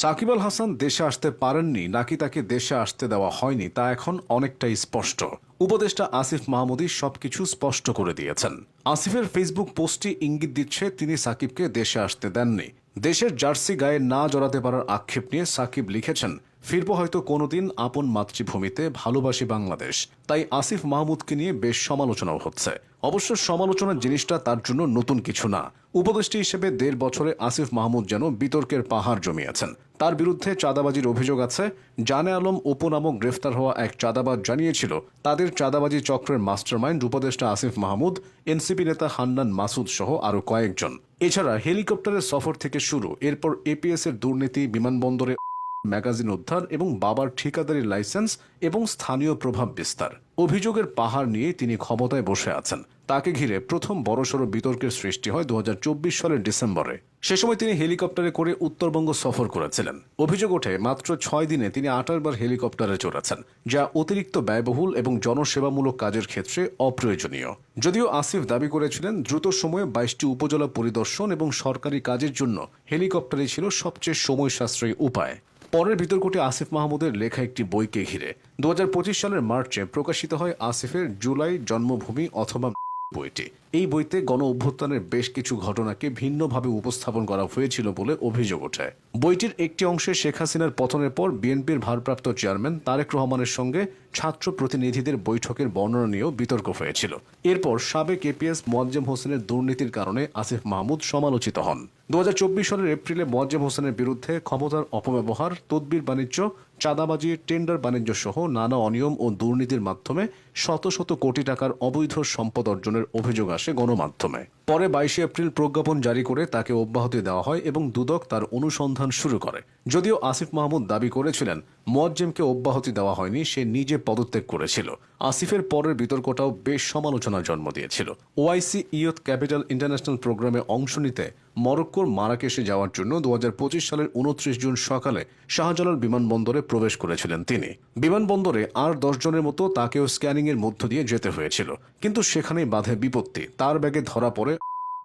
সাকিব আল হাসান দেশে আসতে পারেননি নাকি তাকে দেশে আসতে দেওয়া হয়নি তা এখন অনেকটাই স্পষ্ট। উপদেষ্টা আসিফ মাহমুদী সবকিছু স্পষ্ট করে দিয়েছেন। আসিফের ফেসবুক পোস্টটি ইঙ্গিত দিচ্ছে তিনি সাকিবকে দেশে আসতে দেননি। দেশের জার্সি গায়ে না জড়াতে পারার আক্ষেপ নিয়ে সাকিব লিখেছেন, ফিরব হয়তো কোনোদিন আপন মাতৃভূমিতে, ভালোবাসি বাংলাদেশ। তাই আসিফ মাহমুদকে নিয়ে বেশ সমালোচনাও হচ্ছে। অবশ্য সমালোচনার জিনিসটা তার জন্য নতুন কিছু না। উপদেষ্টা হিসেবে ১.৫ বছরে আসিফ মাহমুদ যেন বিতর্কের পাহাড় জমিয়েছেন। তার বিরুদ্ধে চাঁদাবাজির অভিযোগ আছে। জানে আলম অপু নামক গ্রেফতার হওয়া এক চাঁদাবাজ জানিয়েছিল তাদের চাঁদাবাজি চক্রের মাস্টারমাইন্ড উপদেষ্টা আসিফ মাহমুদ, এনসিপি নেতা হান্নান মাসুদ সহ আরও কয়েকজন। এছাড়া হেলিকপ্টারের সফর থেকে শুরু, এরপর এপিএস এর দুর্নীতি, বিমানবন্দরে ম্যাগাজিন উদ্ধার এবং বাবার ঠিকাদারি লাইসেন্স এবং স্থানীয় প্রভাব বিস্তার, অভিযোগের পাহাড় নিয়ে তিনি ক্ষমতায় বসে আছেন। তাকে ঘিরে প্রথম বড়সড় বিতর্কের সৃষ্টি হয় ২০২৪ সালের ডিসেম্বরে। সে সময় তিনি হেলিকপ্টারে করে উত্তরবঙ্গ সফর করেছিলেন। অভিযোগ ওঠে মাত্র ৬ দিনে তিনি ২৮ বার হেলিকপ্টারে চড়েছেন, যা অতিরিক্ত ব্যয়বহুল এবং জনসেবামূলক কাজের ক্ষেত্রে অপ্রয়োজনীয়। যদিও আসিফ দাবি করেছিলেন দ্রুত সময়ে ২২টি উপজেলা পরিদর্শন এবং সরকারি কাজের জন্য হেলিকপ্টারই ছিল সবচেয়ে সময় সাশ্রয়ী উপায়। পরের বিতর্কটি আসিফ মাহমুদের লেখা একটি বইকে ঘিরে। ২০২৫ সালের মার্চে প্রকাশিত হয় আসিফের জুলাই জন্মভূমি অথবা বইটি। এই বইতে গণ অভ্যুত্থানের বেশ কিছু ঘটনাকে ভিন্নভাবে উপস্থাপন করা হয়েছিল বলে অভিযোগ ওঠে। বইটির একটি অংশে শেখ হাসিনার পতনের পর বিএনপির ভারপ্রাপ্ত চেয়ারম্যান তারেক রহমানের সঙ্গে ছাত্র প্রতিনিধিদের বৈঠকের বর্ণনা নিয়েও বিতর্ক হয়েছিল। এরপর সাবেক এপিএস মোয়াজ্জেম হোসেনের দুর্নীতির কারণে আসিফ মাহমুদ সমালোচিত হন। ২০২৪ সালের এপ্রিলে মোয়াজ্জেম হোসেনের বিরুদ্ধে ক্ষমতার অপব্যবহার, তদবির বাণিজ্য, চাঁদাবাজি, টেন্ডার বাণিজ্য সহ নানা অনিয়ম ও দুর্নীতির মাধ্যমে শত শত কোটি টাকার অবৈধ সম্পদ অর্জনের অভিযোগ আসে গণমাধ্যমে। পরে ২২ এপ্রিল প্রজ্ঞাপন জারি করে তাকে অব্যাহতি দেওয়া হয় এবং দুদক তার অনুসন্ধান শুরু করে। যদিও আসিফ মাহমুদ দাবি করেছিলেন মোয়াজ্জেমকে অব্যাহতি দেওয়া হয়নি, সে নিজে পদত্যাগ করেছিল। আসিফের পরের বিতর্কটাও বেশ সমালোচনার জন্ম দিয়েছিল। ওআইসি ইয়ুথ ক্যাপিটাল ইন্টারন্যাশনাল প্রোগ্রামে অংশ নিতে মরক্কোর মারাকেশে যাওয়ার জন্য ২০২৫ সালের ২৯ জুন সকালে শাহজালাল বিমানবন্দরে প্রবেশ করেছিলেন তিনি। বিমানবন্দরে আর ১০ জনের মতো তাকেও স্ক্যানিংয়ের মধ্য দিয়ে যেতে হয়েছিল, কিন্তু সেখানেই বাধে বিপত্তি। তার ব্যাগে ধরা পড়ে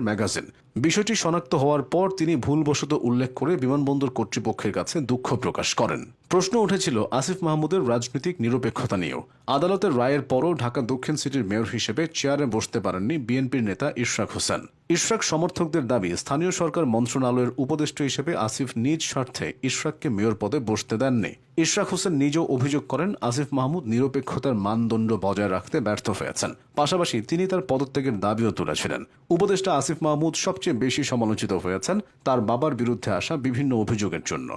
ম্যাগাজিন। বিষয়টি শনাক্ত হওয়ার পর তিনি ভুলবশত উল্লেখ করে বিমানবন্দর কর্তৃপক্ষের কাছে দুঃখ প্রকাশ করেন। প্রশ্ন উঠেছিল আসিফ মাহমুদের রাজনৈতিক নিরপেক্ষতা নিয়েও। আদালতের রায়ের পরও ঢাকা দক্ষিণ সিটির মেয়র হিসেবে চেয়ারে বসতে পারেননি বিএনপির নেতা ইশরাক হোসেন। ইশরাক সমর্থকদের দাবি, স্থানীয় সরকার মন্ত্রণালয়ের উপদেষ্টা হিসেবে আসিফ নিজ স্বার্থে ইশরাককে মেয়র পদে বসতে দেননি। ইশরাক হোসেন নিজেও অভিযোগ করেন আসিফ মাহমুদ নিরপেক্ষতার মানদণ্ড বজায় রাখতে ব্যর্থ হয়েছেন। পাশাপাশি তিনি তার পদত্যাগের দাবিও তুলেছিলেন। উপদেষ্টা আসিফ মাহমুদ সবচেয়ে বেশি সমালোচিত হয়েছেন তার বাবার বিরুদ্ধে আসা বিভিন্ন অভিযোগের জন্য।